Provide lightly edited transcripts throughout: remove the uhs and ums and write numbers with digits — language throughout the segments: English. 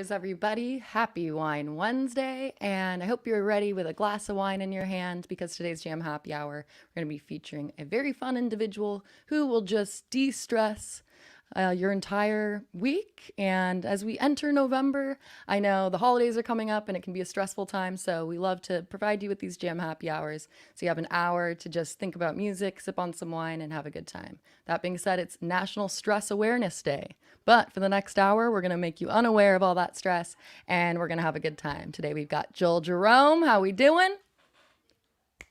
Cellars, everybody. Happy Wine Wednesday, and I hope you're ready with a glass of wine in your hand because today's Jam Happy Hour, we're going to be featuring a very fun individual who will just de-stress your entire week. And as we enter November, I know the holidays are coming up and it can be a stressful time, so we love to provide you with these Jam Happy Hours so you have an hour to just think about music, sip on some wine, and have a good time. That being said, it's National Stress Awareness Day. But for the next hour, we're going to make you unaware of all that stress, and we're going to have a good time. Today we've got Jerome. How we doing?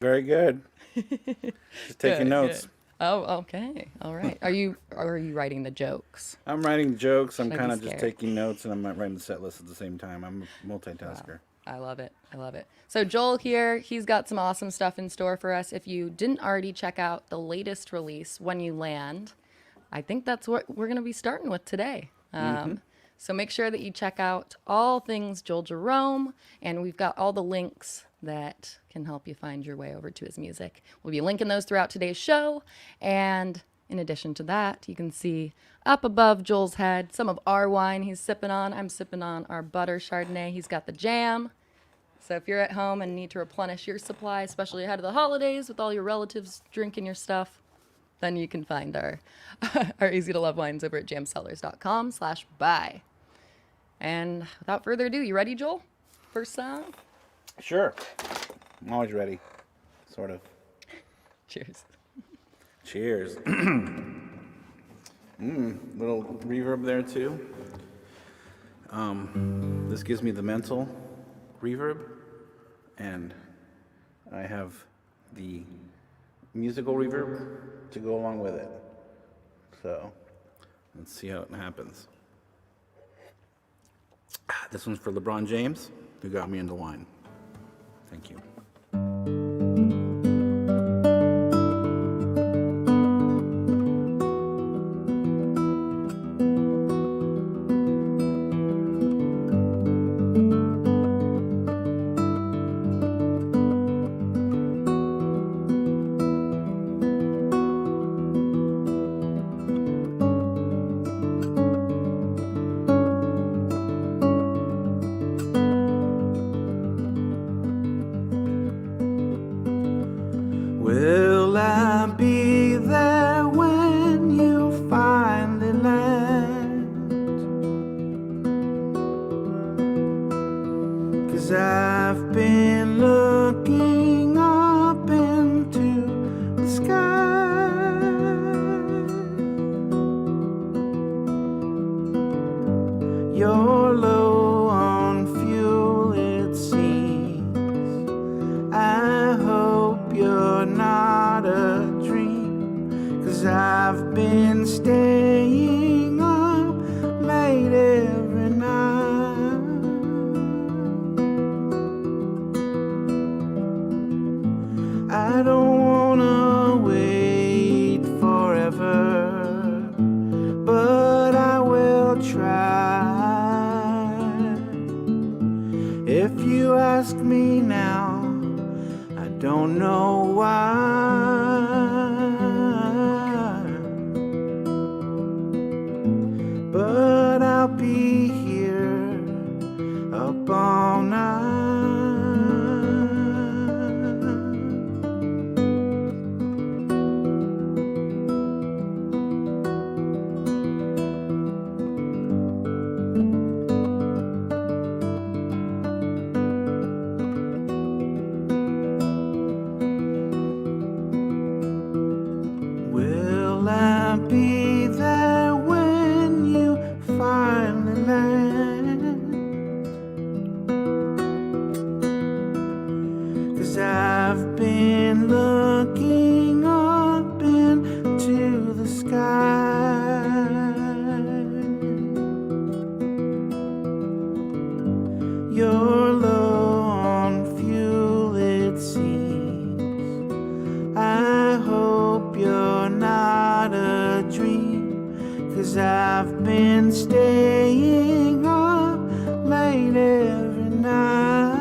Very good. Just taking notes. Good. Oh, okay. All right. Are you writing the jokes? I'm writing jokes. I'm Should I kind be of just scared? taking notes, and I'm not writing the set list at the same time. I'm a multitasker. I love it. I love it. So Joel here, he's got some awesome stuff in store for us. If you didn't already check out the latest release, When You Land, I think that's what we're going to be starting with today. So make sure that you check out all things Joel Jerome, and we've got all the links that can help you find your way over to his music. We'll be linking those throughout today's show, and in addition to that, you can see up above Joel's head some of our wine he's sipping on. I'm sipping on our butter Chardonnay. He's got the jam. So if you're at home and need to replenish your supply, especially ahead of the holidays with all your relatives drinking your stuff, then you can find our our easy to love wines over at jamcellars.com/buy. And without further ado, you ready, Joel? First song? Sure. I'm always ready. Sort of. Cheers. Cheers. Little reverb there, too. This gives me the mental reverb, and I have the musical reverb to go along with it. So, let's see how it happens. This one's for LeBron James, who got me into wine. Thank you. Will I be there when you finally land? 'Cause I've been looking up into the sky. You're low on fuel, it seems. I hope you're not a dream, 'cause I've been staying up late every night. I don't wanna wait forever, but I will try. If you ask me now, I don't know why, but I'll be here up all night. Will I be there when you finally land? 'Cause I've been looking up into the sky. You're low on fuel, it seems. I hope you're not a dream, 'cause I've been staying up late every night.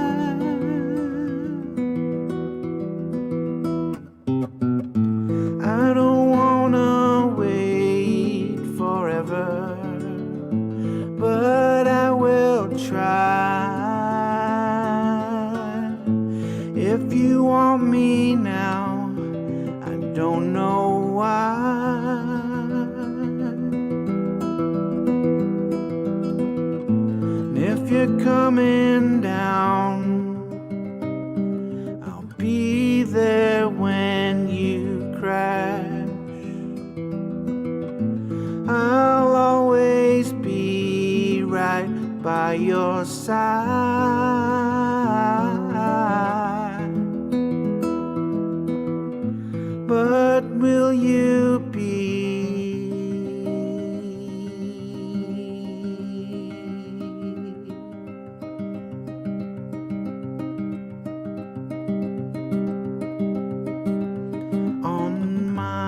I don't wanna wait forever, but I will try. don't know why. And if you're coming down, I'll be there when you crash. I'll always be right by your side. But will you be on mine?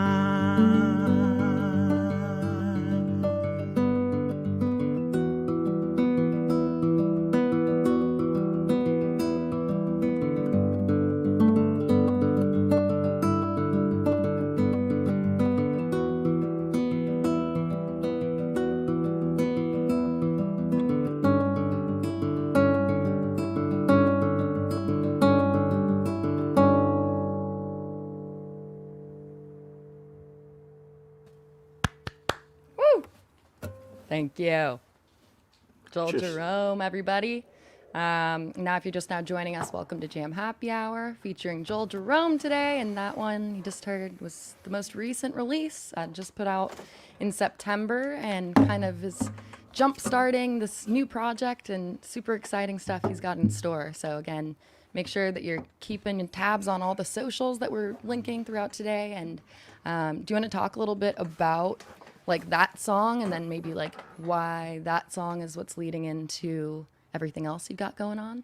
Woo! Thank you. Joel Cheers. Jerome, everybody. Now, if you're just now joining us, welcome to Jam Happy Hour featuring Joel Jerome today. And that one you just heard was the most recent release, just put out in September, and kind of is jump starting this new project and super exciting stuff he's got in store. So, again, make sure that you're keeping tabs on all the socials that we're linking throughout today. And do you want to talk a little bit about like that song, and then maybe like why that song is what's leading into everything else you've got going on?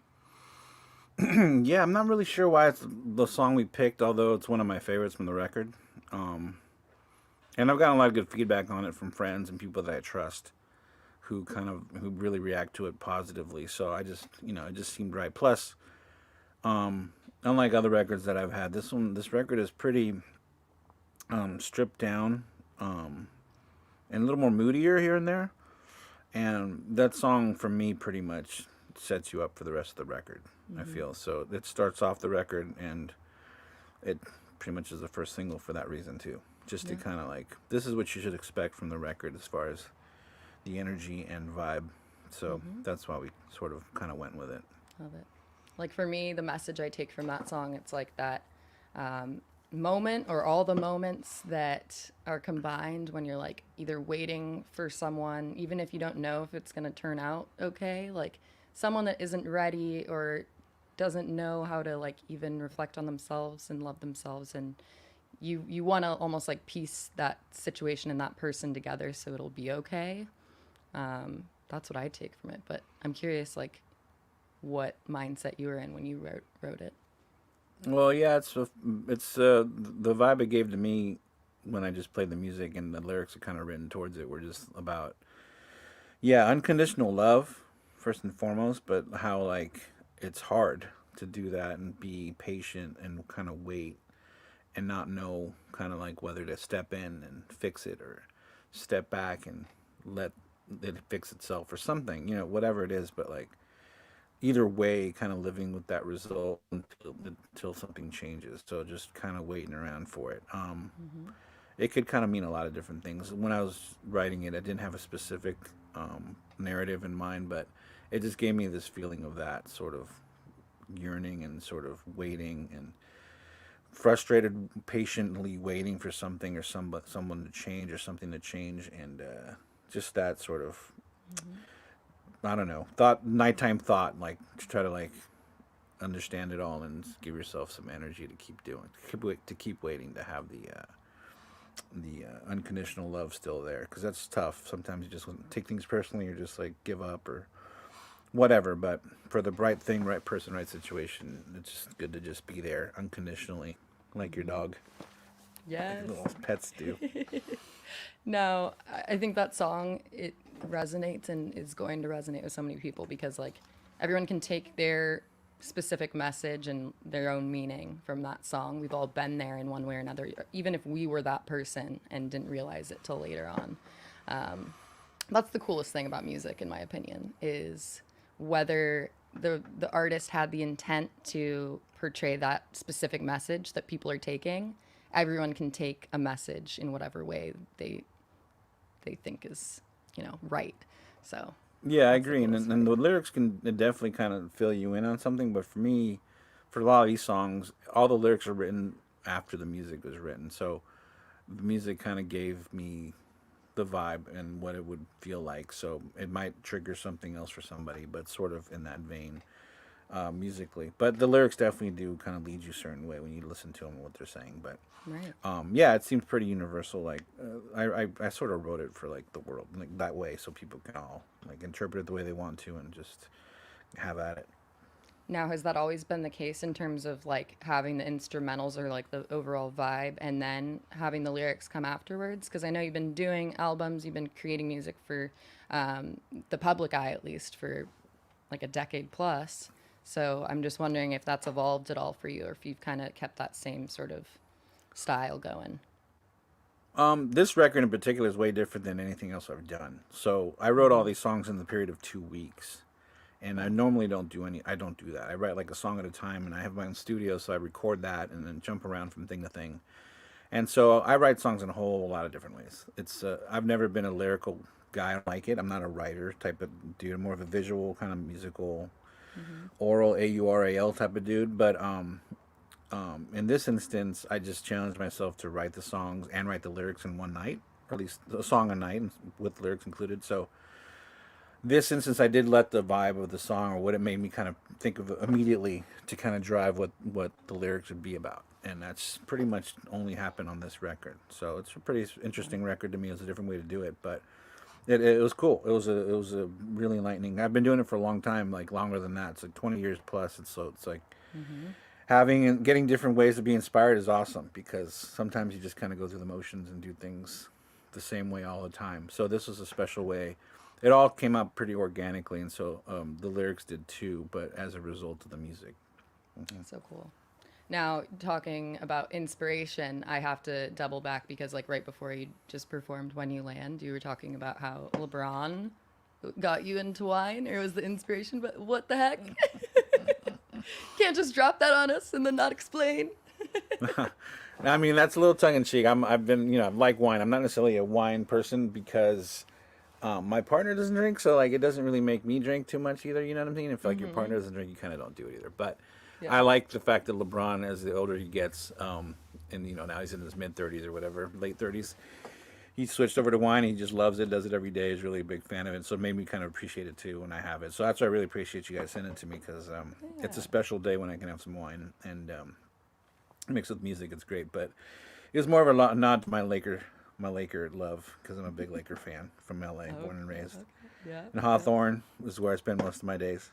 Yeah, I'm not really sure why it's the song we picked, although it's one of my favorites from the record. And I've gotten a lot of good feedback on it from friends and people that I trust who really react to it positively. So I just, it just seemed right. Plus, unlike other records that I've had, this record is pretty stripped down, and a little more moodier here and there. And that song for me pretty much sets you up for the rest of the record, I feel. So it starts off the record, and it pretty much is the first single for that reason too. Just to kind of like, this is what you should expect from the record as far as the energy and vibe. So that's why we sort of kind of went with it. Love it. Like for me, the message I take from that song, it's like that moment, or all the moments that are combined when you're like either waiting for someone, even if you don't know if it's going to turn out okay, like someone that isn't ready or doesn't know how to like even reflect on themselves and love themselves, and you want to almost like piece that situation and that person together so it'll be okay. That's what I take from it, but I'm curious like what mindset you were in when you wrote it. Well, yeah, it's the vibe it gave to me when I just played the music, and the lyrics are kind of written towards it were just about, yeah, unconditional love first and foremost, but how like it's hard to do that and be patient and kind of wait and not know kind of like whether to step in and fix it or step back and let it fix itself or something, whatever it is, but like either way, kind of living with that result until something changes. So just kind of waiting around for it. It could kind of mean a lot of different things. When I was writing it, I didn't have a specific narrative in mind, but it just gave me this feeling of that sort of yearning and sort of waiting and frustrated, patiently waiting for something or someone to change or something to change, and just that sort of. I don't know, nighttime thought, like to try to like understand it all and give yourself some energy to keep waiting to have the unconditional love still there, because that's tough. Sometimes you just take things personally or just like give up or whatever. But for the right thing, right person, right situation, it's just good to just be there unconditionally, like your dog. Yes. Little pets do. No, I think that song, it resonates and is going to resonate with so many people because like everyone can take their specific message and their own meaning from that song. We've all been there in one way or another, even if we were that person and didn't realize it till later on. That's the coolest thing about music, in my opinion, is whether the artist had the intent to portray that specific message that people are taking, everyone can take a message in whatever way they think is, right. So Yeah, I that's the agree. coolest And part. the lyrics can definitely kind of fill you in on something. But for me, for a lot of these songs, all the lyrics are written after the music was written. So the music kind of gave me the vibe and what it would feel like. So it might trigger something else for somebody, but sort of in that vein musically. But the lyrics definitely do kind of lead you a certain way when you listen to them and what they're saying. But Right. yeah, it seems pretty universal. Like I sort of wrote it for like the world, like that way, so people can all like interpret it the way they want to and just have at it. Now, has that always been the case in terms of like having the instrumentals or like the overall vibe and then having the lyrics come afterwards? Because I know you've been doing albums, you've been creating music for the public eye at least for like a decade plus. So I'm just wondering if that's evolved at all for you or if you've kind of kept that same sort of style going. This record in particular is way different than anything else I've done. So I wrote all these songs in the period of 2 weeks, and I normally don't do any. I don't do that. I write like a song at a time, and I have my own studio, so I record that and then jump around from thing to thing. And so I write songs in a whole lot of different ways. It's I've never been a lyrical guy like it. I'm not a writer type of dude. I'm more of a visual kind of musical, Mm-hmm. oral aural type of dude. But in this instance, I just challenged myself to write the songs and write the lyrics in one night, or at least a song a night with lyrics included. So this instance, I did let the vibe of the song or what it made me kind of think of immediately to kind of drive what the lyrics would be about, and that's pretty much only happened on this record. So it's a pretty interesting record to me. It's a different way to do it, but it was cool. It was a really enlightening. I've been doing it for a long time, like longer than that. It's like 20 years plus. It's like Mm-hmm. having and getting different ways to be inspired is awesome because sometimes you just kind of go through the motions and do things the same way all the time. So this was a special way. It all came out pretty organically, and so the lyrics did too, but as a result of the music. So cool. Now, talking about inspiration, I have to double back because, like, right before you just performed When You Land, you were talking about how LeBron got you into wine or was the inspiration, but what the heck? Can't just drop that on us and then not explain. I mean, that's a little tongue in cheek. I've been, I like wine. I'm not necessarily a wine person because my partner doesn't drink, so like it doesn't really make me drink too much either. You know what I mean? If like your partner doesn't drink, you kind of don't do it either. But I Yeah. like the fact that LeBron, as the older he gets, and now he's in his mid 30s or whatever, late 30s, he switched over to wine. He just loves it, does it every day. He's really a big fan of it. So it made me kind of appreciate it too when I have it. So that's why I really appreciate you guys sending it to me because it's a Yeah. special day when I can have some wine and mixed with music. It's great. But it was more of a nod to my Laker love because I'm a big Laker fan from LA, born and Okay. raised. Okay. Yeah. And Okay. Hawthorne is where I spend most of my days.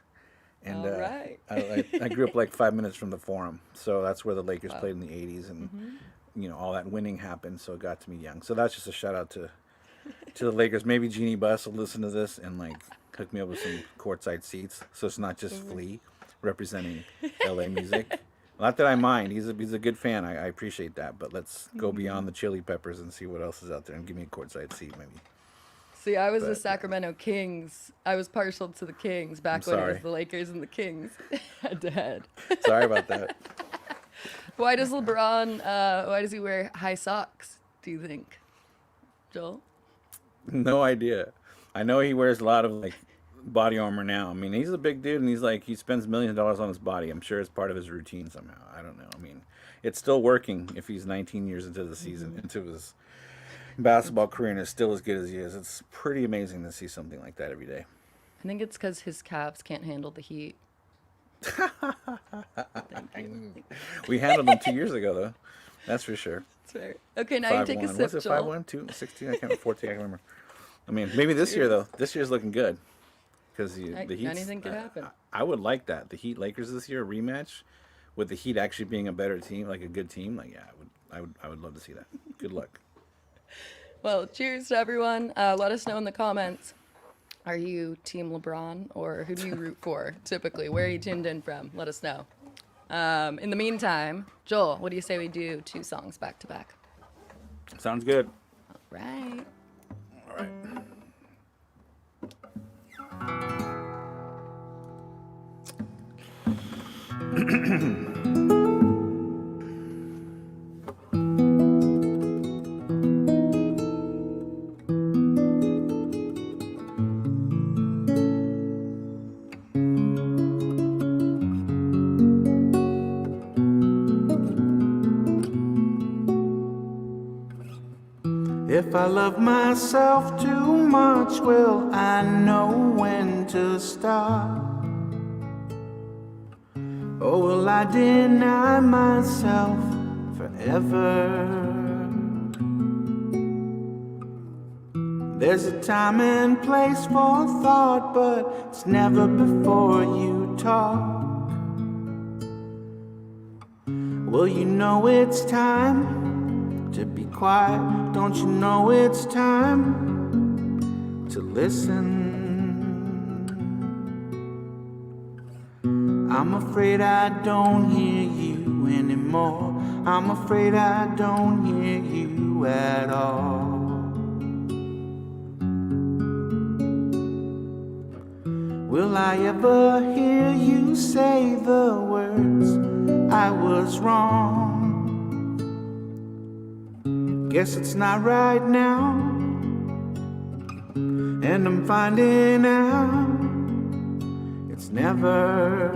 And All right. I grew up like 5 minutes from the Forum, so that's where the Lakers Wow. played in the '80s, and Mm-hmm. all that winning happened, so it got to me young. So that's just a shout out to the Lakers. Maybe Jeannie Buss will listen to this and like hook me up with some courtside seats, so it's not just Flea representing LA music. Not that I mind. He's a good fan. I appreciate that, but let's go beyond the Chili Peppers and see what else is out there and give me a courtside seat maybe. See, I was the But Sacramento Kings. I was partial to the Kings I'm back when it was sorry. the Lakers and the Kings head to head. Sorry about that. Why does LeBron, why does he wear high socks, do you think, Joel? No idea. I know he wears a lot of like body armor now. I mean, he's a big dude, and he spends millions of dollars on his body. I'm sure it's part of his routine somehow. I don't know. I mean, it's still working if he's 19 years into the season, into his basketball career, and is still as good as he is. It's pretty amazing to see something like that every day. I think it's because his calves can't handle the heat. Thank you. We handled him 2 years ago, though. That's for sure. That's fair. Okay, now you Five take a one. sip, Was it Joel. 5-1, 2, 16? I can't 14. I can't remember. I mean, maybe this year though. This year's looking good because the Heat. Anything could happen. I would like that. The Heat Lakers this year rematch, with the Heat actually being a better team, like a good team. Like yeah, I would love to see that. Good luck. Well, cheers to everyone. Let us know in the comments. Are you Team LeBron or who do you root for typically? Where are you tuned in from? Let us know. In the meantime, Joel, what do you say we do 2 songs back to back? Sounds good. Right. All right. If I love myself too much, will I know when to stop? Or will I deny myself forever? There's a time and place for thought, but it's never before you talk. Well, you know it's time to be quiet. Don't you know it's time to listen? I'm afraid I don't hear you anymore. I'm afraid I don't hear you at all. Will I ever hear you say the words, I was wrong? Guess it's not right now, and I'm finding out it's never.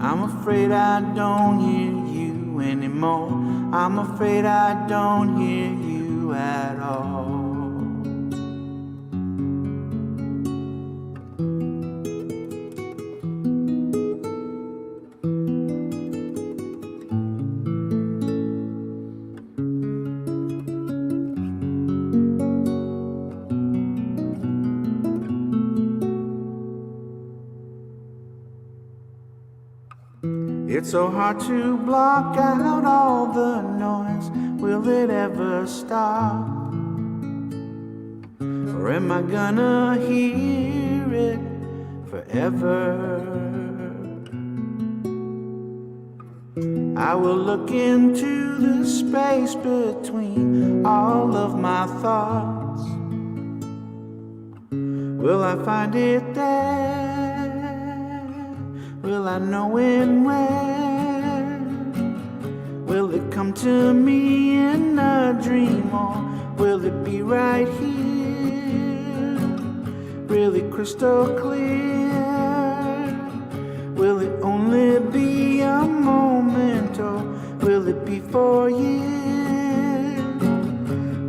I'm afraid I don't hear you anymore. I'm afraid I don't hear you at all. It's so hard to block out all the noise. Will it ever stop? Or am I gonna hear it forever? I will look into the space between all of my thoughts. Will I find it there? Will I know when, where? Will it come to me in a dream, or will it be right here, really crystal clear? Will it only be a moment, or will it be for years?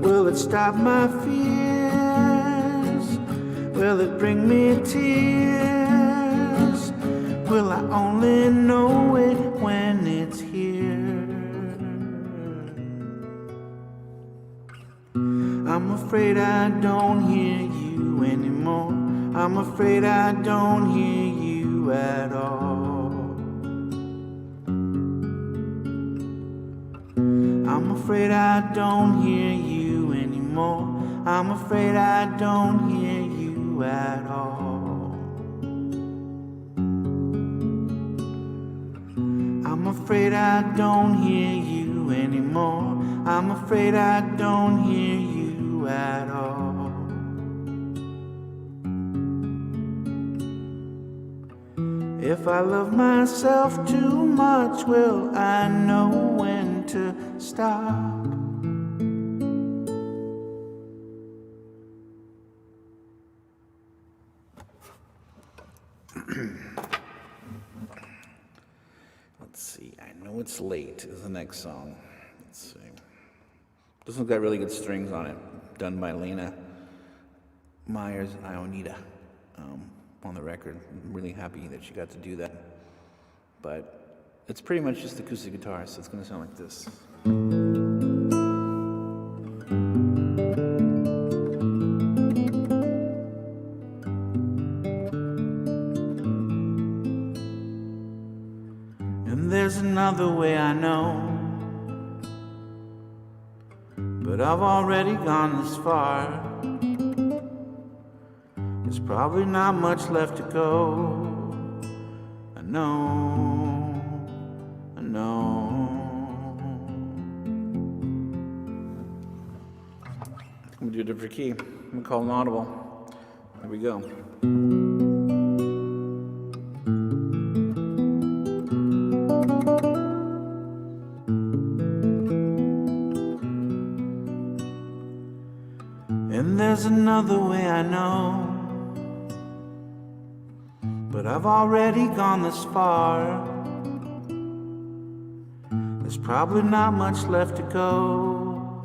Will it stop my fears? Will it bring me tears? Will I only know it when it's here? I'm afraid I don't hear you anymore. I'm afraid I don't hear you at all. I'm afraid I don't hear you anymore. I'm afraid I don't hear you at all. I'm afraid I don't hear you anymore. I'm afraid I don't hear you at all. If I love myself too much, will I know when to stop? Let's see, I Know It's Late is the next song. Let's see. This one's got really good strings on it, done by Lena Myers Ionita on the record. I'm really happy that she got to do that. But it's pretty much just acoustic guitar, so it's going to sound like this. And there's another way I know, but I've already gone this far. There's probably not much left to go. I know, I know. I'm gonna do a different key. I'm gonna call an audible. Here we go. And there's another way I know, but I've already gone this far. There's There's probably not much left to go.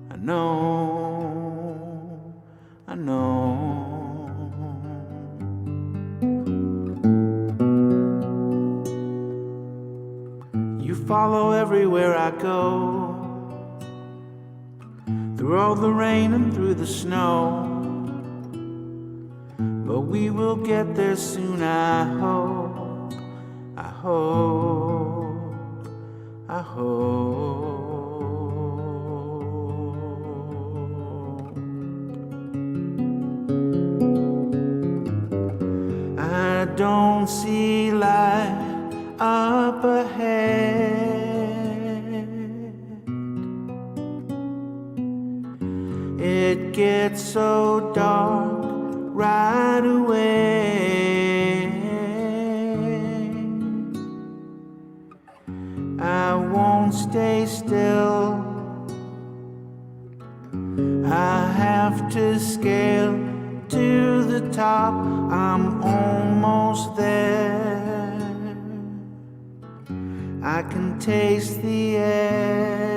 I know, I know. You follow everywhere I go, through all the rain and through the snow. But we will get there soon, I hope, I hope, I hope. I don't see light up ahead. It gets so dark right away. I won't stay still. I have to scale to the top. I'm almost there. I can taste the air.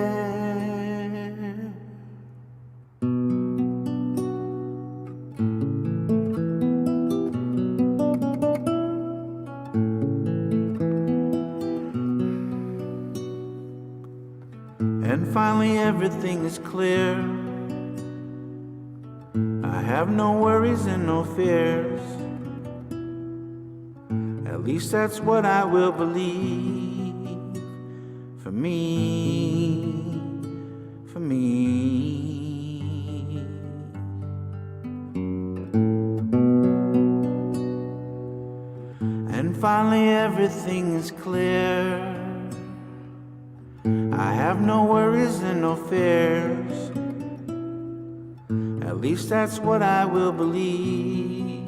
And finally everything is clear. I have no worries and no fears. At least that's what I will believe. For me, for me. And finally everything is clear. I have no worries and no fears. At least that's what I will believe.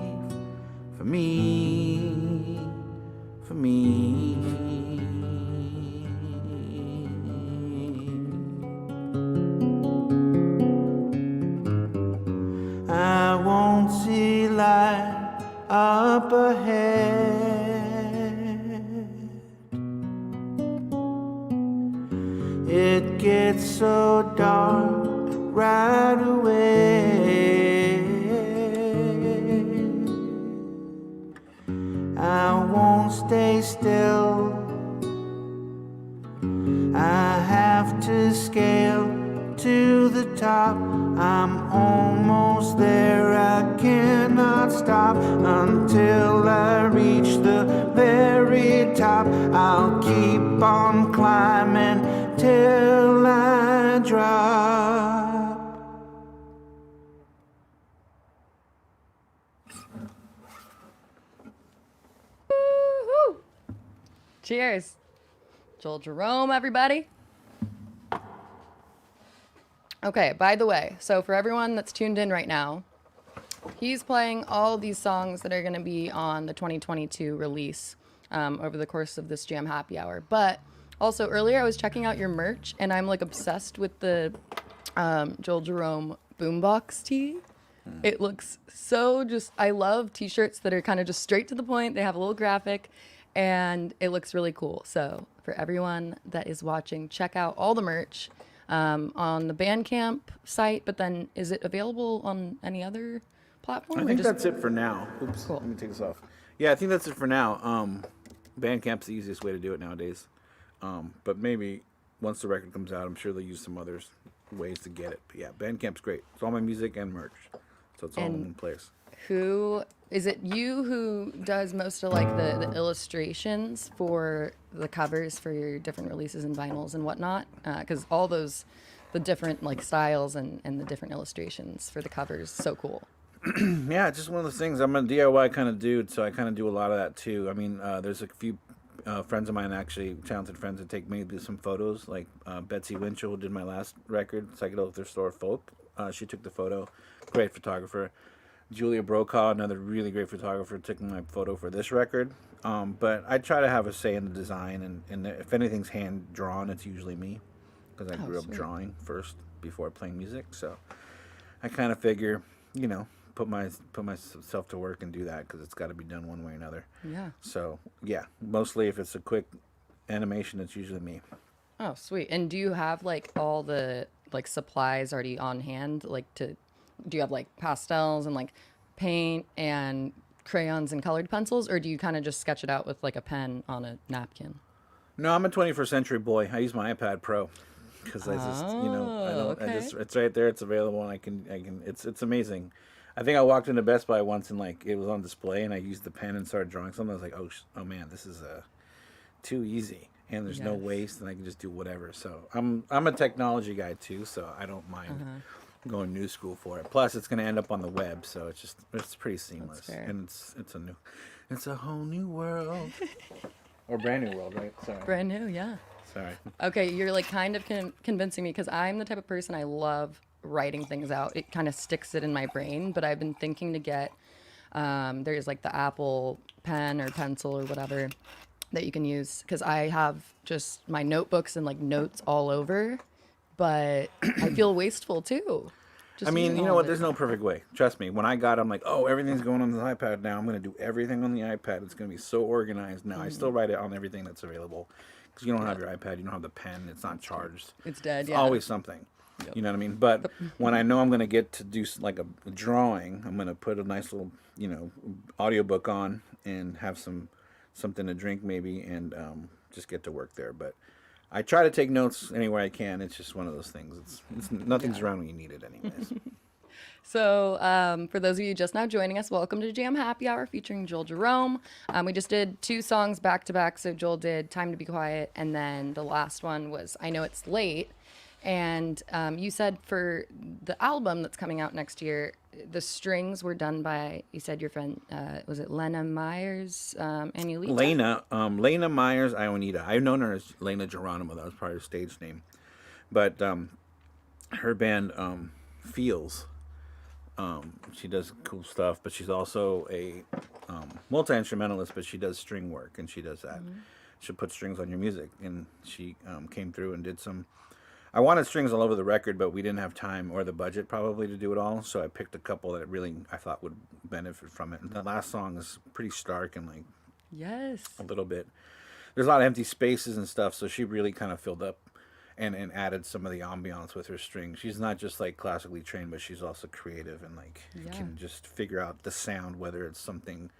For me, for me. I won't see light up ahead. It gets so dark right away. I won't stay still. I have to scale to the top. I'm almost there. I cannot stop until I reach the very top. I'll keep on climbing till I drop. Woo-hoo. Cheers. Joel Jerome, everybody. Okay, by the way, so for everyone that's tuned in right now, he's playing all these songs that are going to be on the 2022 release over the course of this Jam Happy Hour. But also earlier I was checking out your merch, and I'm like obsessed with the Joel Jerome boombox tee. It looks so I love t-shirts that are kind of just straight to the point. They have a little graphic, and it looks really cool. So for everyone that is watching, check out all the merch on the Bandcamp site. But then is it available on any other platform? I think that's it for now. Oops, Cool. Let me take this off. Yeah, I think that's it for now. Bandcamp's the easiest way to do it nowadays. But maybe once the record comes out, I'm sure they'll use some other ways to get it. But yeah, Bandcamp's great. It's all my music and merch. So it's all in one place. Who is it? You who does most of like the illustrations for the covers for your different releases and vinyls and whatnot? Because all those, the different like styles and the different illustrations for the covers, so cool. Yeah, it's just one of those things. I'm a DIY kind of dude, so I kind of do a lot of that too. I mean, there's a few friends of mine, actually, talented friends, that take me to do some photos. Like Betsy Winchell, who did my last record, Psychedelic Thrift Store Folk. She took the photo. Great photographer. Julia Brokaw, another really great photographer, took my photo for this record. But I try to have a say in the design, and if anything's hand drawn, it's usually me, because I grew up drawing first before playing music. So I kind of figure, put myself to work and do that, because it's got to be done one way or another. Yeah. So yeah, mostly if it's a quick animation, it's usually me. Oh, sweet. And do you have like all the like supplies already on hand? Like do you have like pastels and like paint and crayons and colored pencils, or do you kind of just sketch it out with like a pen on a napkin? No, I'm a 21st century boy. I use my iPad Pro because I just, I Oh, don't, I okay. just, it's right there. It's available. And it's amazing. I think I walked into Best Buy once and like it was on display and I used the pen and started drawing something. I was like, oh man, this is too easy and there's no Yes. waste and I can just do whatever. So I'm a technology guy too, so I don't mind Uh-huh. going new school for it. Plus, it's going to end up on the web, so it's pretty That's seamless fair. and it's a whole new world or brand new world, right? Sorry, Brand new, yeah. sorry. Okay, you're like kind of convincing me because I'm the type of person I love writing things out. It kind of sticks it in my brain, but I've been thinking to get there's like the Apple pen or pencil or whatever that you can use because I have just my notebooks and like notes all over, but I feel wasteful too. I Just mean, using you know all what? of There's it. no perfect way. Trust me. When I got, it, I'm like, oh, everything's going on the iPad now. I'm going to do everything on the iPad. It's going to be so organized. Now, I still write it on everything that's available because you don't have Yep. your iPad, you don't have the pen. It's not charged. It's dead, It's yeah. always something. Yep. You know what I mean? But when I know I'm going to get to do like a drawing, I'm going to put a nice little, audiobook on and have something to drink maybe and just get to work there. But I try to take notes anywhere I can. It's just one of those things. It's nothing's Yeah. around when you need it anyways. So, for those of you just now joining us, welcome to Jam Happy Hour featuring Joel Jerome. We just did two songs back to back. So, Joel did Time to Be Quiet, and then the last one was I Know It's Late. And you said for the album that's coming out next year, the strings were done by, you said your friend, was it Lena Myers, Anulita? Lena Myers Ionita. I've known her as Lena Geronimo. That was probably her stage name. But her band Feels. She does cool stuff, but she's also a multi instrumentalist. But she does string work, and she does that. She'll put strings on your music, and she came through and did some. I wanted strings all over the record, but we didn't have time or the budget probably to do it all. So I picked a couple that really I thought would benefit from it. And the last song is pretty stark and like Yes. a little bit. There's a lot of empty spaces and stuff, so she really kind of filled up and added some of the ambiance with her string. She's not just like classically trained, but she's also creative and like Yeah. can just figure out the sound, whether it's something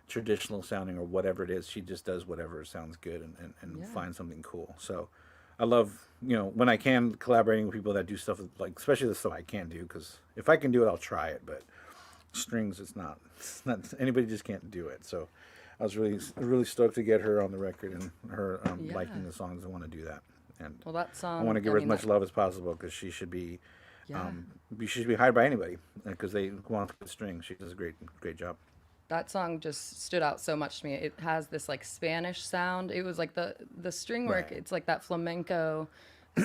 traditional sounding or whatever it is. She just does whatever sounds good and Yeah. finds something cool. So I love, when I can collaborating with people that do stuff like, especially the stuff I can't do, because if I can do it, I'll try it. But strings, it's not anybody just can't do it. So I was really stoked to get her on the record and her Yeah. liking the songs. I want to do that, and Well, that I song, want to give her as mean, much that, love as possible because she should be, yeah. she should be hired by anybody because they want to play the strings. She does a great job. That song just stood out so much to me. It has this like Spanish sound. It was like the string work. Right. It's like that flamenco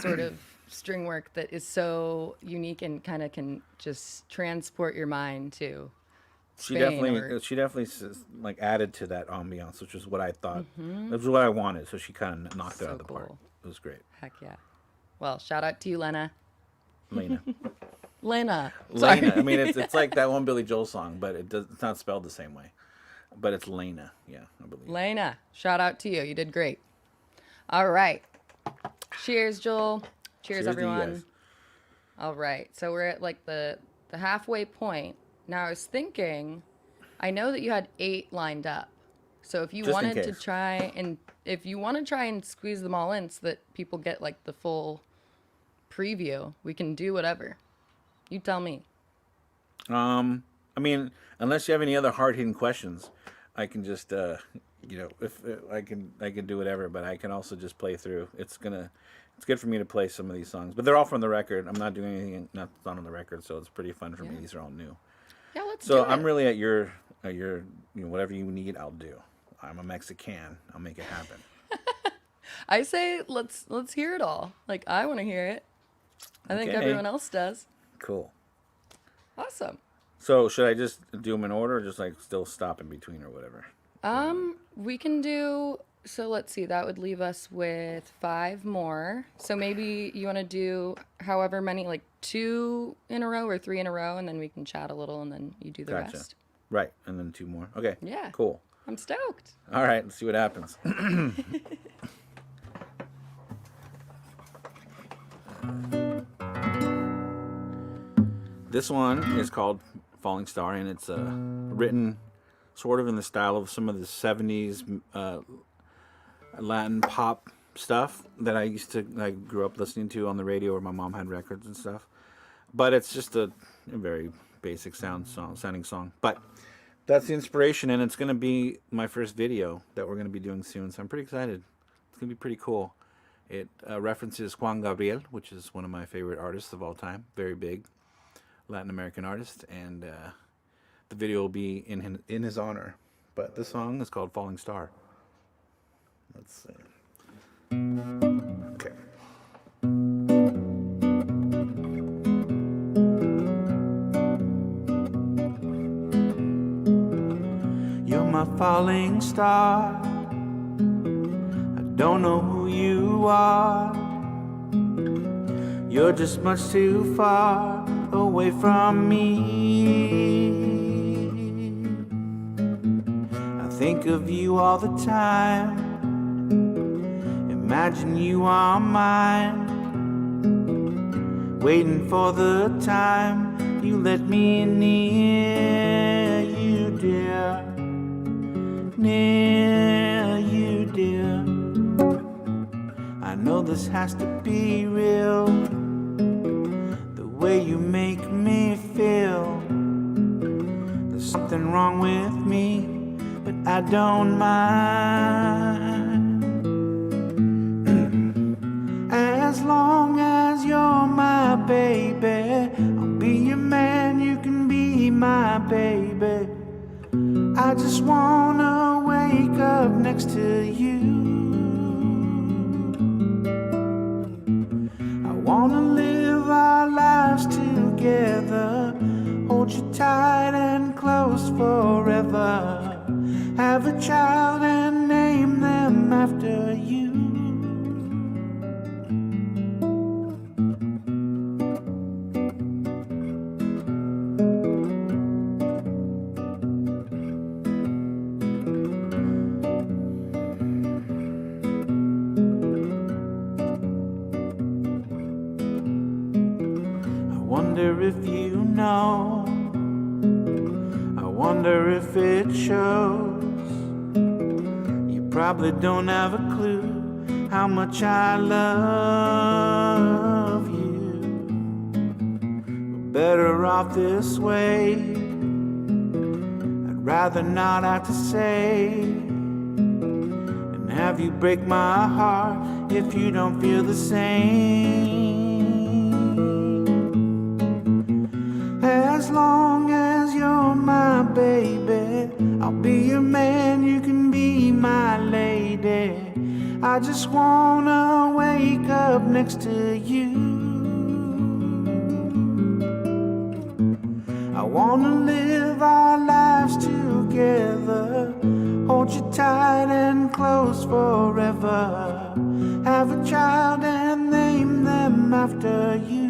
sort of string work that is so unique and kind of can just transport your mind to She Spain or definitely like added to that ambiance, which is what I thought. That was what I wanted. So she kind of knocked it out so of the park. cool. It was great. Heck yeah. Well, shout out to you, Lena. Lena. Lena. Sorry. Lena. I mean, it's like that one Billy Joel song, but it's not spelled the same way. But it's Lena. Yeah, I believe. Lena. Shout out to you. You did great. All right. Cheers, Joel. Cheers, Cheers to you everyone. guys. All right. So we're at like the halfway point. Now I was thinking, I know that you had 8 lined up. So if you Just in wanted to case. try and squeeze them all in so that people get like the full preview, we can do whatever. You tell me. I mean, unless you have any other hard-hitting questions, I can just, if I can do whatever. But I can also just play through. It's good for me to play some of these songs, but they're all from the record. I'm not doing anything not on the record, so it's pretty fun for me. Yeah. These are all new. Yeah, let's So do it. I'm really at your, whatever you need, I'll do. I'm a Mexican. I'll make it happen. I say let's hear it all. Like I want to hear it. I think Okay. everyone else does. Cool. Awesome. So should I just do them in order, or just like still stop in between or whatever? We can do, so let's see, that would leave us with 5 more. So maybe you want to do however many, like 2 in a row or 3 in a row, and then we can chat a little, and then you do the Gotcha. rest. Right, and then 2 more. Okay. Yeah. Cool. I'm stoked. All right, let's see what happens. This one is called Falling Star, and it's written sort of in the style of some of the 70s Latin pop stuff that I grew up listening to on the radio, where my mom had records and stuff. But it's just a very basic sounding song. But that's the inspiration, and it's going to be my first video that we're going to be doing soon, so I'm pretty excited. It's going to be pretty cool. It references Juan Gabriel, which is one of my favorite artists of all time, very big Latin American artist, and the video will be in his honor. But this song is called Falling Star. Let's see. Okay. You're my falling star. I don't know who you are. You're just much too far away from me. I think of you all the time. Imagine you are mine, waiting for the time you let me near you, dear. Near you, dear. I know this has to be real, the way you make me feel. There's something wrong with me, but I don't mind. As long as you're my baby, I'll be your man, you can be my baby. I just wanna wake up next to you. I wanna live our lives together, hold you tight and close forever. Have a child and name them after you. I wonder if you know, I wonder if it shows. You probably don't have a clue how much I love you. We're better off this way. I'd rather not have to say, and have you break my heart if you don't feel the same. As long as you're my baby, I'll be your man, you can be my lady. I just wanna wake up next to you. I wanna live our lives together, hold you tight and close forever. Have a child and name them after you.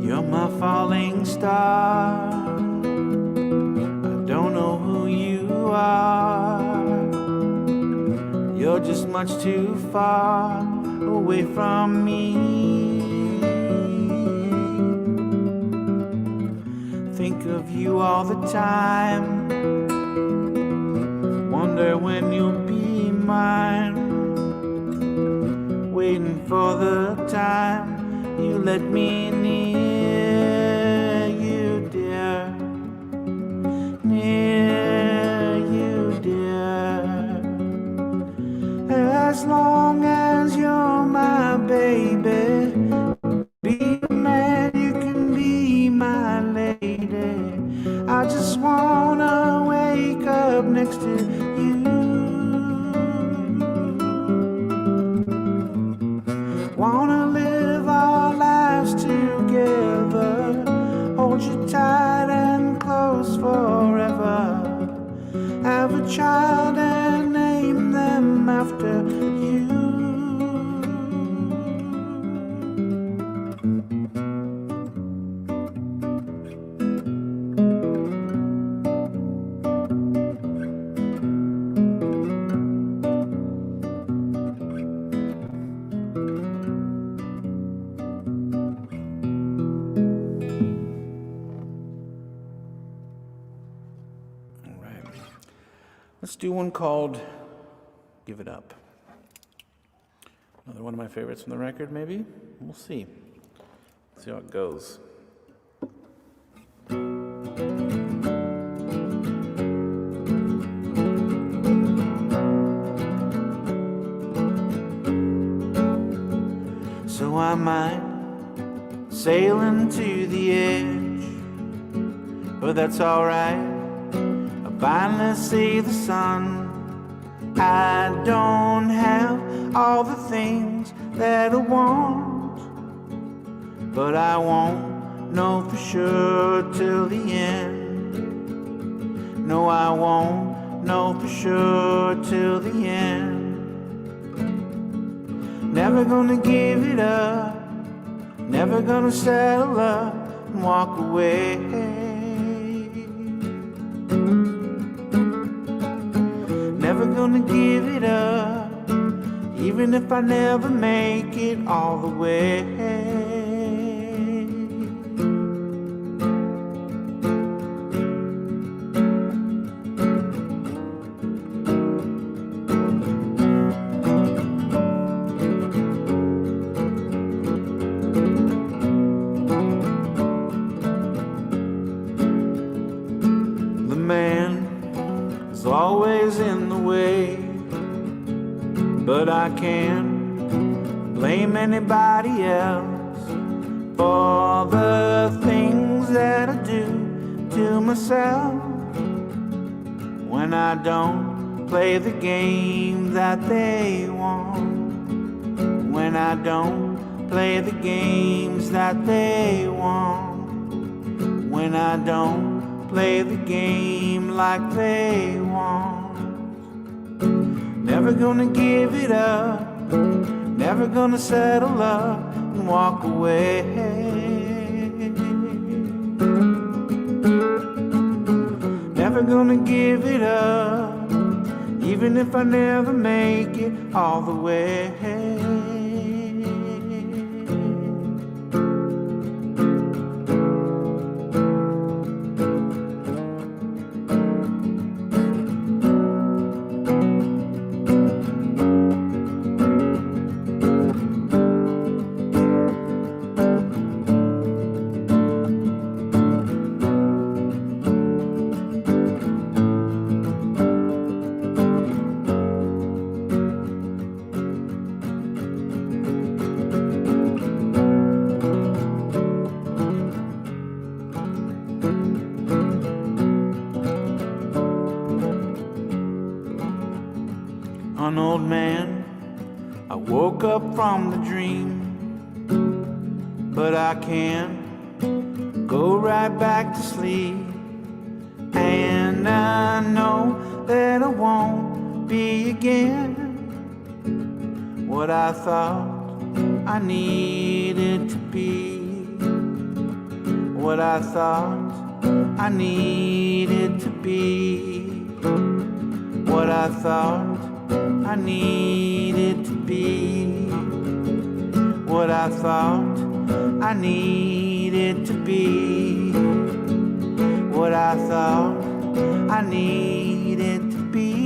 You're my falling star. I don't know who you are. You're just much too far away from me. Think of you all the time. Wonder when you'll be mine. Waiting for the time you let me near you, dear. Near you, dear. As long as you're my baby, be a man, you can be my lady. I just wanna wake up next to you. Wanna live our lives together, hold you tight and close forever. Have a child and name them after you. Let's do one called Give It Up. Another one of my favorites from the record, maybe? We'll see. See how it goes. So I might sail into the edge, but that's alright. Finally see the sun. I don't have all the things that I want, but I won't know for sure till the end. No, I won't know for sure till the end. Never gonna give it up, never gonna settle up and walk away. Never gonna give it up, even if I never make it all the way. The man is always in the way, but I can't blame anybody else for the things that I do to myself when I don't play the game that they want, when I don't play the games that they want, when I don't play the game like they want. Never gonna give it up, never gonna settle up and walk away. Never gonna give it up, even if I never make it all the way. An old man, I woke up from the dream, but I can't go right back to sleep. And I know that I won't be again what I thought I needed to be, what I thought I needed to be, what I thought I needed to be, what I thought I needed to be, what I thought I needed to be.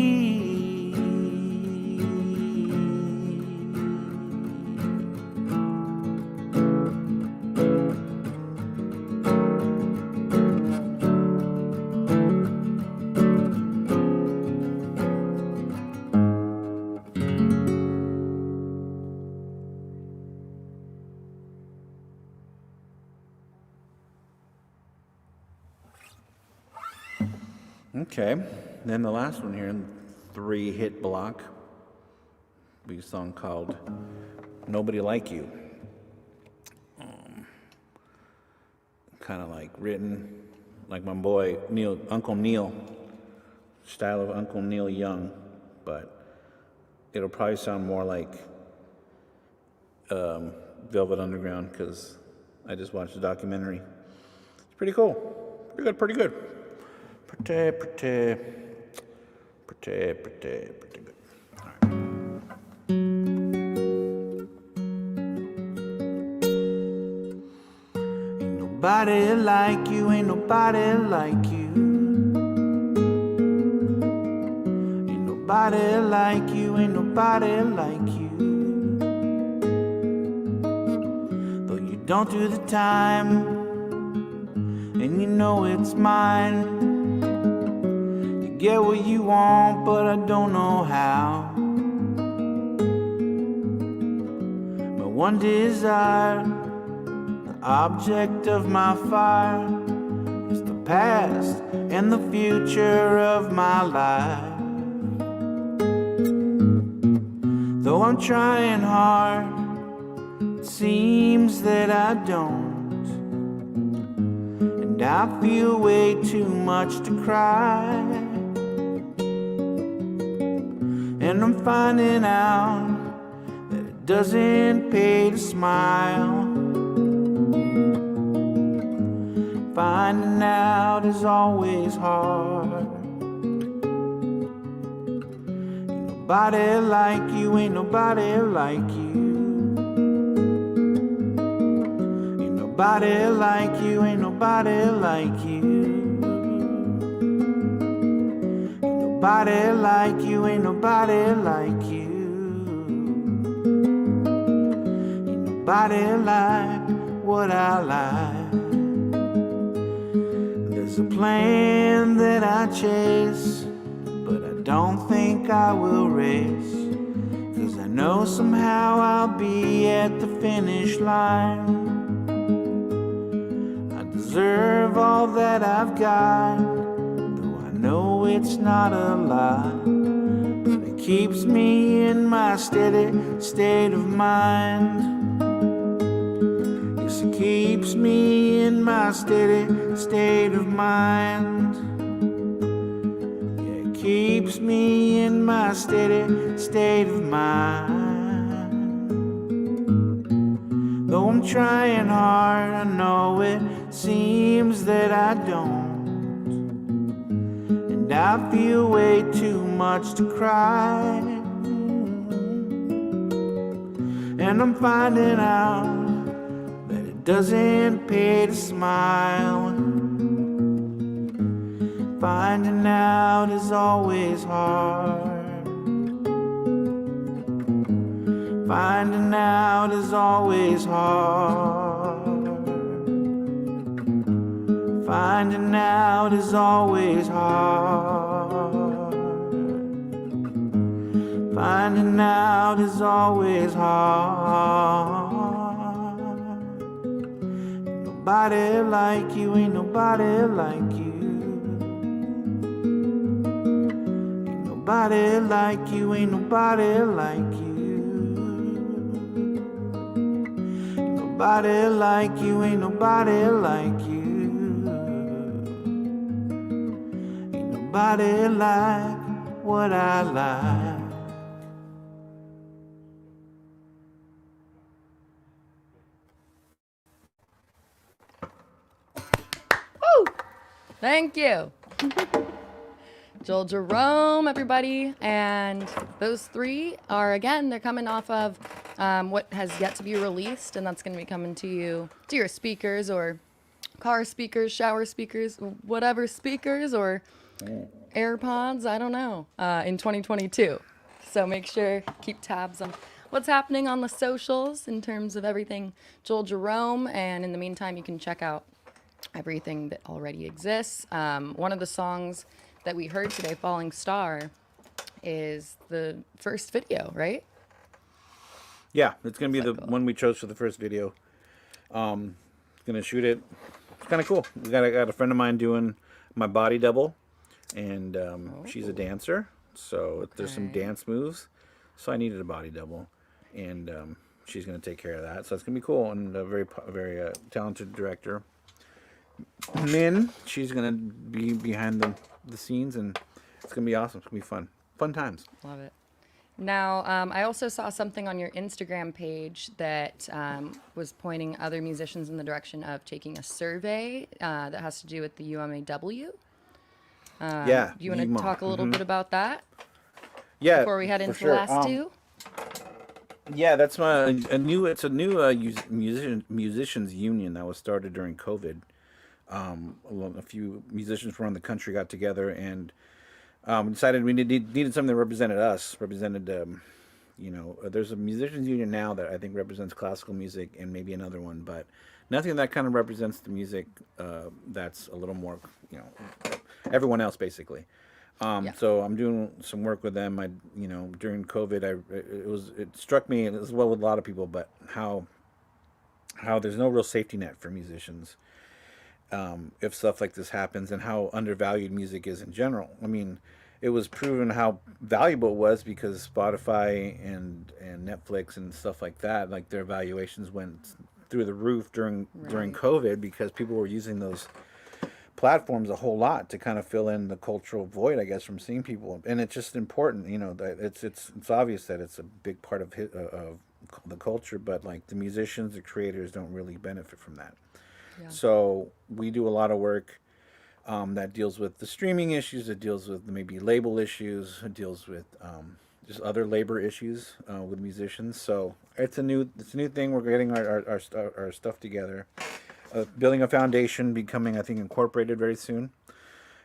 Okay, then the last one here in 3-hit block will be a song called Nobody Like You. Kind of like written like my boy Neil, Uncle Neil, style of Uncle Neil Young, but it'll probably sound more like Velvet Underground because I just watched a documentary. It's pretty cool. Pretty good, pretty good. Pretty good. All right. Ain't nobody like you, ain't nobody like you. Ain't nobody like you, ain't nobody like you. Though you don't do the time, and you know it's mine. You get what you want, but I don't know how. My one desire, the object of my fire, is the past and the future of my life. Though I'm trying hard, it seems that I don't. And I feel way too much to cry. And I'm finding out that it doesn't pay to smile. Finding out is always hard. Ain't nobody like you, ain't nobody like you. Ain't nobody like you, ain't nobody like you. Nobody like you, ain't nobody like you. Ain't nobody like what I like. There's a plan that I chase, but I don't think I will race. 'Cause I know somehow I'll be at the finish line. I deserve all that I've got. No, it's not a lie, but it keeps me in my steady state of mind. Yes, it keeps me in my steady state of mind. Yeah, it keeps me in my steady state of mind. Though I'm trying hard, I know it seems that I don't. I feel way too much to cry. And I'm finding out that it doesn't pay to smile. Finding out is always hard. Finding out is always hard. Finding out is always hard. Finding out is always hard. Ain't nobody like you, ain't nobody like you. Ain't nobody like you, ain't nobody like you. Ain't nobody like you, ain't nobody like you. Nobody like what I like. Woo! Thank you. Joel Jerome, everybody. And those three are, again, they're coming off of what has yet to be released, and that's going to be coming to you, to your speakers or car speakers, shower speakers, whatever speakers, or AirPods, I don't know, in 2022. So make sure, keep tabs on what's happening on the socials in terms of everything Joel Jerome. And in the meantime, you can check out everything that already exists. One of the songs that we heard today, Falling Star, is the first video, right? Yeah, it's going to be the one we chose for the first video. Going to shoot it. It's kind of cool. I got a friend of mine doing my body double. And she's a dancer, so there's some dance moves. So I needed a body double, and she's going to take care of that. So it's going to be cool, and a very talented director. Min, she's going to be behind the scenes, and it's going to be awesome. It's going to be fun. Fun times. Love it. Now, I also saw something on your Instagram page that was pointing other musicians in the direction of taking a survey that has to do with the UMAW. Yeah, Do you want to UMA. talk a little bit about that Yeah, before we head for into the sure. last two? Yeah, that's a new musicians union that was started during COVID. A few musicians around the country got together and decided we needed something that represented us, represented there's a musicians union now that I think represents classical music and maybe another one, but nothing that kind of represents the music that's a little more, everyone else basically. Yeah. So I'm doing some work with them. During COVID, it struck me as well with a lot of people, but how there's no real safety net for musicians if stuff like this happens, and how undervalued music is in general. I mean, it was proven how valuable it was because Spotify and Netflix and stuff like that, like their valuations went through the roof during COVID because people were using those platforms a whole lot to kind of fill in the cultural void, I guess, from seeing people. And it's just important, that it's obvious that it's a big part of the culture, but like the musicians, the creators don't really benefit from that. Yeah. So we do a lot of work that deals with the streaming issues, it deals with maybe label issues, it deals with just other labor issues with musicians. So it's a new thing. We're getting our stuff together, building a foundation, becoming, I think, incorporated very soon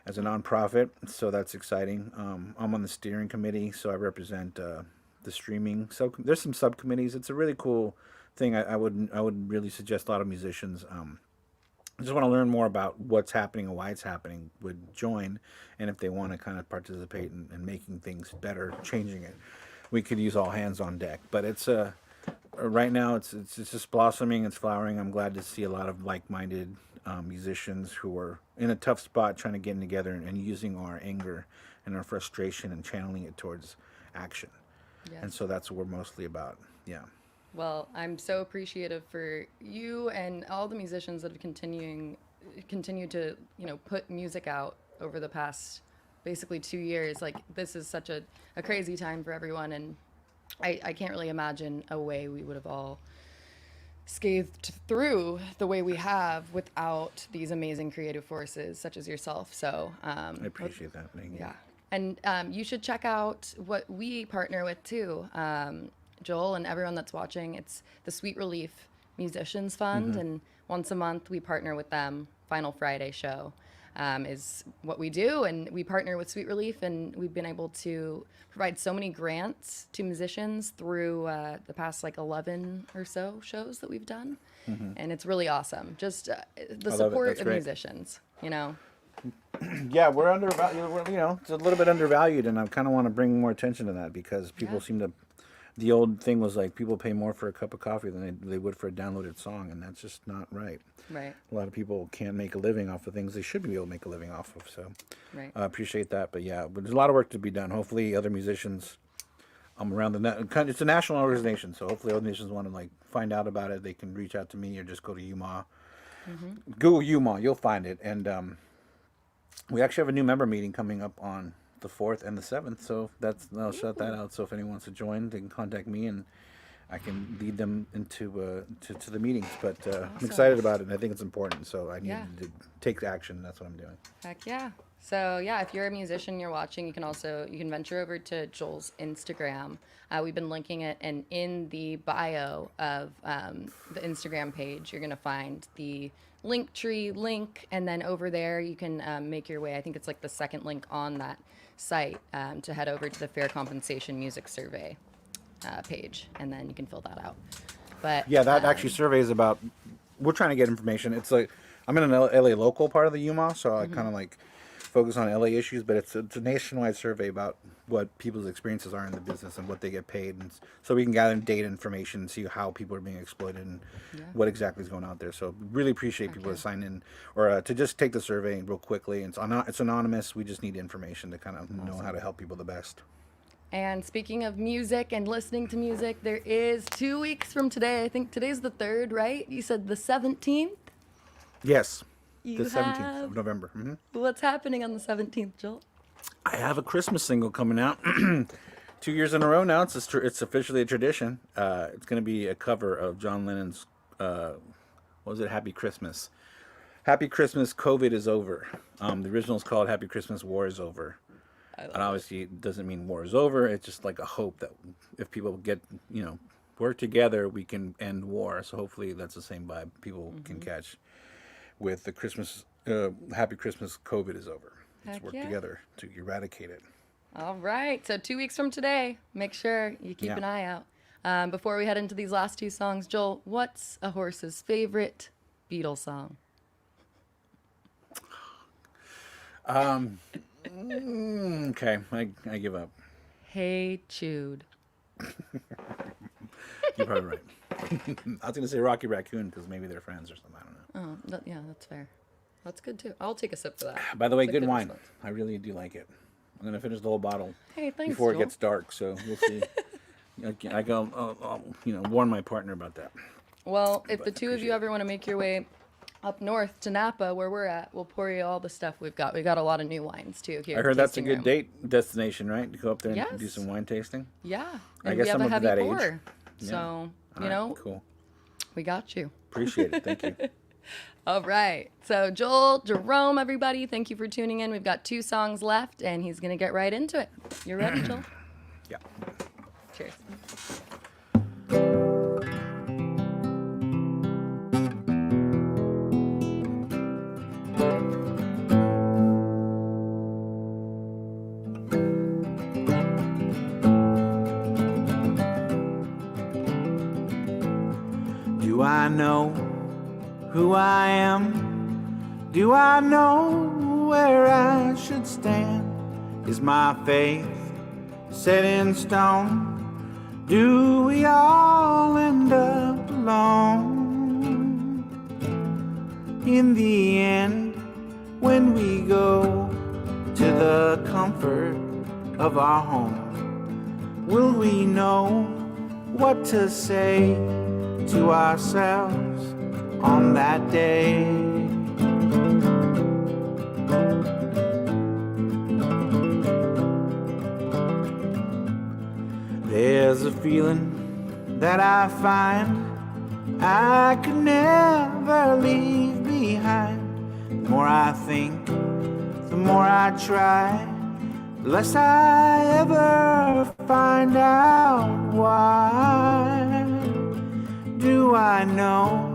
as a nonprofit. So that's exciting. I'm on the steering committee, so I represent the streaming. So there's some subcommittees. It's a really cool thing. I would really suggest a lot of musicians just want to learn more about what's happening and why it's happening would join, and if they want to kind of participate in making things better, changing it, we could use all hands on deck. But it's right now it's just blossoming, it's flowering. I'm glad to see a lot of like-minded musicians who are in a tough spot trying to get together and using our anger and our frustration and channeling it towards action. Yes. And so that's what we're mostly about. Yeah. Well, I'm so appreciative for you and all the musicians that have continued to, put music out over the past basically 2 years. Like, this is such a crazy time for everyone, and I can't really imagine a way we would have all scathed through the way we have without these amazing creative forces such as yourself. So I appreciate that. Thank you. yeah. And you should check out what we partner with too. Joel and everyone that's watching, it's the Sweet Relief Musicians Fund, and once a month we partner with them. Final Friday show is what we do, and we partner with Sweet Relief, and we've been able to provide so many grants to musicians through the past 11 or so shows that we've done, and it's really awesome. Just the support of musicians, Yeah, we're undervalued. It's a little bit undervalued, and I kind of want to bring more attention to that because people seem to. The old thing was like people pay more for a cup of coffee than they would for a downloaded song, and that's just not right. Right. A lot of people can't make a living off of things they should be able to make a living off of. So Right. I appreciate that. But yeah, but there's a lot of work to be done. Hopefully other musicians around the net. It's a national organization, so hopefully other musicians want to find out about it. They can reach out to me or just go to UMA. Google UMA, you'll find it. And we actually have a new member meeting coming up on the 4th and the 7th, so I'll shut that out. So if anyone wants to join, they can contact me and I can lead them into to the meetings. But Awesome. I'm excited about it, and I think it's important, so I need Yeah. to take action. That's what I'm doing. Heck yeah. So yeah, if you're a musician, you're watching, you can venture over to Joel's Instagram. We've been linking it, and in the bio of the Instagram page, you're gonna find the Linktree link, and then over there you can make your way. I think it's the second link on that site to head over to the Fair Compensation Music Survey page, and then you can fill that out. But Yeah, that actually survey is about. We're trying to get information. It's I'm in an LA local part of the UMA, so I kind of focus on LA issues, but it's a nationwide survey about what people's experiences are in the business and what they get paid, and so we can gather data information and see how people are being exploited and what exactly is going on there. So really appreciate people to sign in or to just take the survey real quickly. It's anonymous. We just need information to kind of know how to help people the best. And speaking of music and listening to music, there is 2 weeks from today. I think today's the 3rd, right? You said the 17th? Yes. You The 17th have- of November. What's happening on the 17th, Joel? I have a Christmas single coming out. 2 years in a row now. It's officially a tradition. It's going to be a cover of John Lennon's, what was it, Happy Christmas. Happy Christmas, COVID is over. The original is called Happy Christmas, War is over. And obviously it doesn't mean war is over. It's just like a hope that if people get, work together, we can end war. So hopefully that's the same vibe people can catch with the Christmas, Happy Christmas, COVID is over. Let's work together to eradicate it. All right. So 2 weeks from today, make sure you keep an eye out. Before we head into these last two songs, Joel, what's a horse's favorite Beatles song? Okay, I give up. Hey Jude. You're probably right. I was going to say Rocky Raccoon because maybe they're friends or something. I don't know. Oh, yeah, that's fair. That's good too. I'll take a sip for that. By the way, It's a good good wine. response. I really do like it. I'm going to finish the whole bottle Hey, thanks, before Joel. it gets dark, so we'll see. I go, warn my partner about that. Well, if the two of you ever want to make your way up north to Napa, where we're at, we'll pour you all the stuff we've got. We got a lot of new wines too here. I heard that's a tasting good room. date destination, right? To go up there and do Yes. some wine tasting. Yeah, I and guess we have I'm a up to heavy that age. pour, Yeah. so All you know right, cool. we got you. Appreciate it. Thank you. All right. So Joel, Jerome, everybody, thank you for tuning in. We've got 2 songs left, and he's gonna get right into it. You ready, Joel? Yeah. Cheers. Do I know who I am? Do I know where I should stand? Is my faith set in stone? Do we all end up alone? In the end, when we go to the comfort of our home, will we know what to say to ourselves on that day? There's a feeling that I find I could never leave behind. The more I think, the more I try, the less I ever find out why. Do I know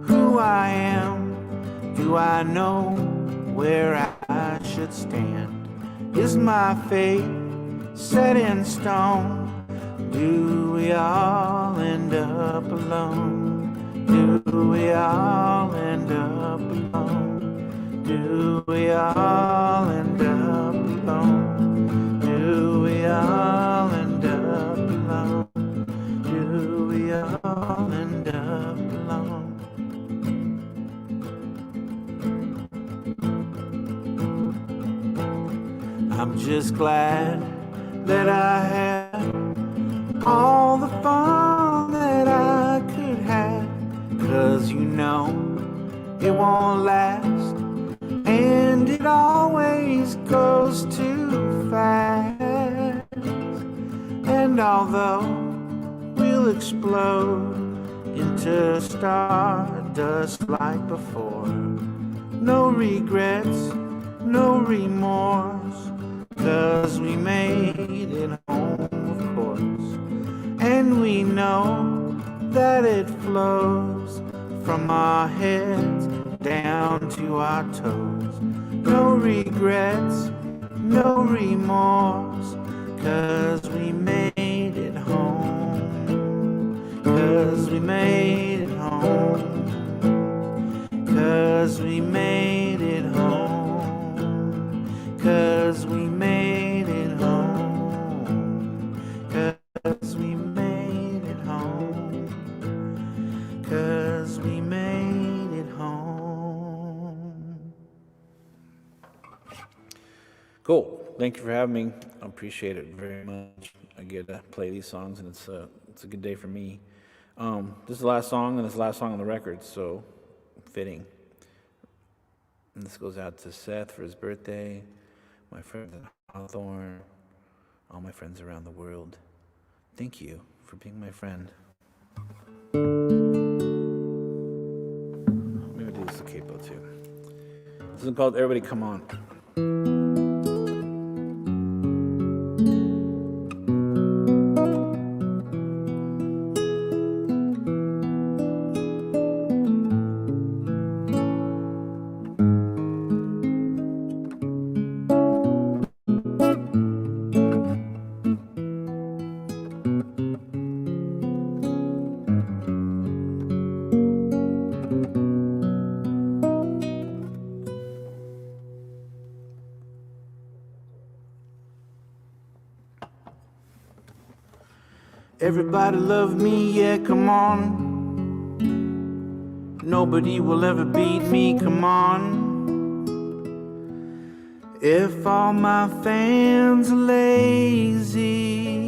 who I am? Do I know where I should stand? Is my fate set in stone? Do we all end up alone? Do we all end up alone? Do we all end up alone? Do we all end up alone? Do we all end up alone? I'm just glad that I had all the fun that I could have, 'cause you know it won't last, and it always goes too fast. And although we'll explode into stardust like before, no regrets, no remorse, 'cause we made it home, of course. And we know that it flows from our heads down to our toes. No regrets, no remorse, 'cause we made it home. 'Cause we made it home. 'Cause we made it home. 'Cause we made it home. 'Cause we made it home. 'Cause we made it home. Cool. Thank you for having me. I appreciate it very much. I get to play these songs, and it's a good day for me. This is the last song, and it's the last song on the record, so fitting. And this goes out to Seth for his birthday, my friend Hawthorne, all my friends around the world, thank you for being my friend. Maybe do this a capo too. This is called Everybody Come On. Everybody love me, yeah, come on. Nobody will ever beat me, come on. If all my fans are lazy,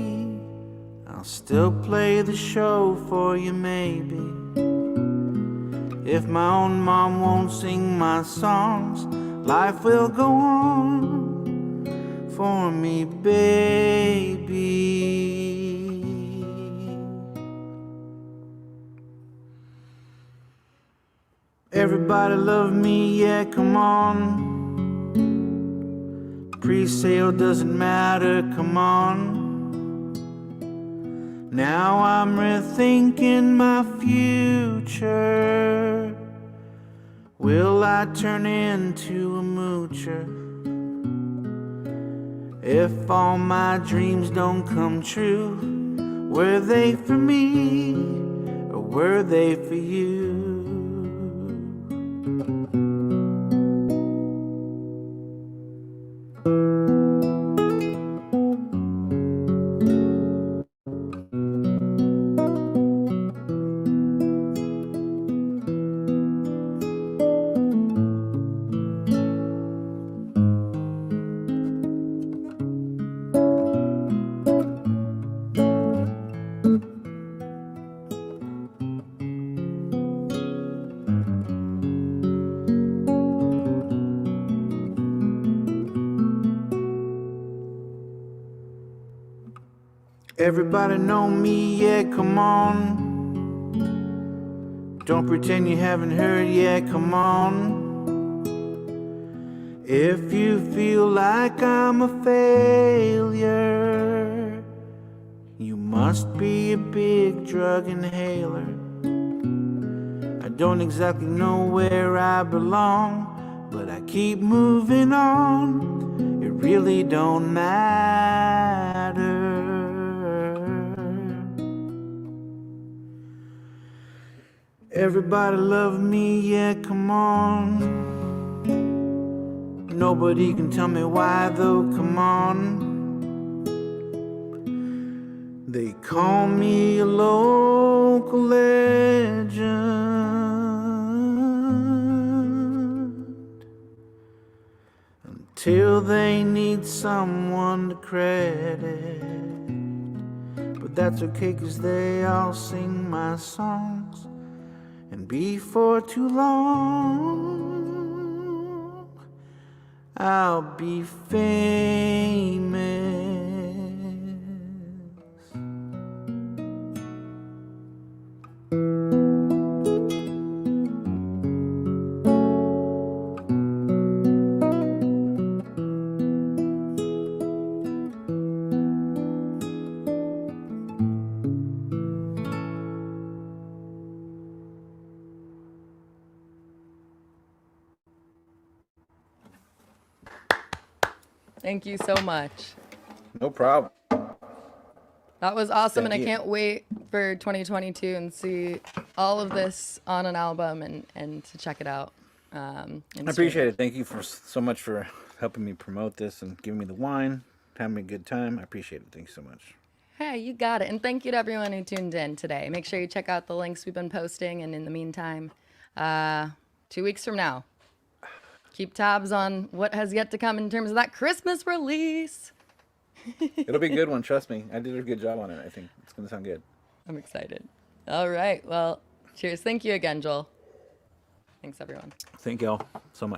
I'll still play the show for you, maybe. If my own mom won't sing my songs, life will go on for me, baby. Everybody love me, yeah, come on. Pre-sale doesn't matter, come on. Now I'm rethinking my future. Will I turn into a moocher? If all my dreams don't come true, were they for me or were they for you? Everybody know me, yeah, come on. Don't pretend you haven't heard, yeah, come on. If you feel like I'm a failure, you must be a big drug inhaler. I don't exactly know where I belong, but I keep moving on. It really don't matter. Everybody love me, yeah, come on. Nobody can tell me why though, come on. They call me a local legend until they need someone to credit. But that's okay, 'cause they all sing my songs. And before too long, I'll be famous. Thank you so much. No problem. That was awesome, Thank and you. I can't wait for 2022 and see all of this on an album and to check it out. I appreciate it. Thank you so much for helping me promote this and giving me the wine, having me a good time. I appreciate it. Thanks so much. Hey, you got it. And thank you to everyone who tuned in today. Make sure you check out the links we've been posting. And in the meantime, 2 weeks from now, keep tabs on what has yet to come in terms of that Christmas release. It'll be a good one. Trust me. I did a good job on it. I think it's going to sound good. I'm excited. All right. Well, cheers. Thank you again, Joel. Thanks, everyone. Thank y'all so much.